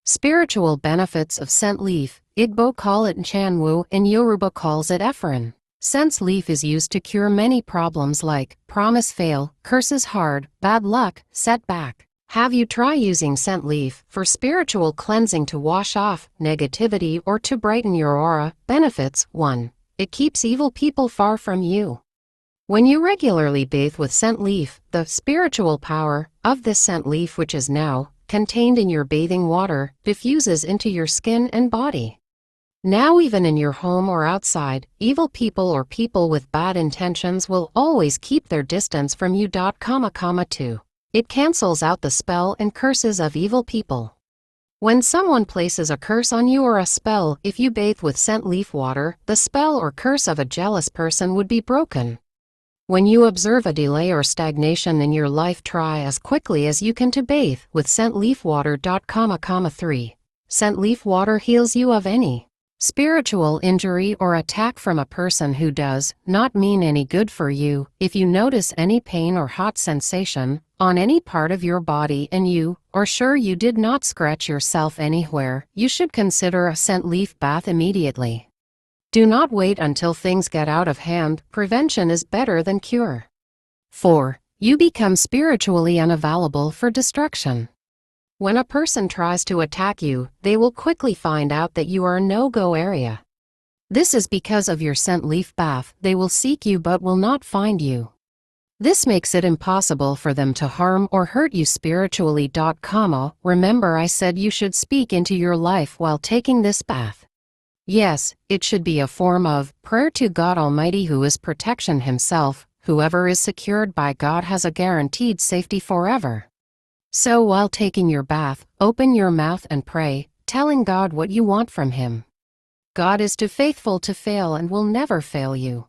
Spiritual benefits of scent leaf. Igbo call it Nchanwu and Yoruba calls it Efirin. Scent leaf is used to cure many problems like promise fail, curses hard, bad luck, setback. Have you tried using scent leaf for spiritual cleansing to wash off negativity or to brighten your aura? Benefits. 1. It keeps evil people far from you. When you regularly bathe with scent leaf, the spiritual power of this scent leaf, which is now contained in your bathing water, diffuses into your skin and body. Now even in your home or outside, evil people or people with bad intentions will always keep their distance from you. 2. It cancels out the spell and curses of evil people. When someone places a curse on you or a spell, if you bathe with scent leaf water, the spell or curse of a jealous person would be broken. When you observe a delay or stagnation in your life, try as quickly as you can to bathe with scent leaf water. 3. Scent leaf water heals you of any spiritual injury or attack from a person who does not mean any good for you. If you notice any pain or hot sensation on any part of your body and you are sure you did not scratch yourself anywhere, you should consider a scent leaf bath immediately. Do not wait until things get out of hand. Prevention is better than cure. 4. You become spiritually unavailable for destruction. When a person tries to attack you, they will quickly find out that you are a no-go area. This is because of your scent leaf bath. They will seek you but will not find you. This makes it impossible for them to harm or hurt you spiritually. Remember, I said you should speak into your life while taking this bath. Yes, it should be a form of prayer to God Almighty, who is protection himself. Whoever is secured by God has a guaranteed safety forever. So while taking your bath, open your mouth and pray, telling God what you want from him. God is too faithful to fail and will never fail you.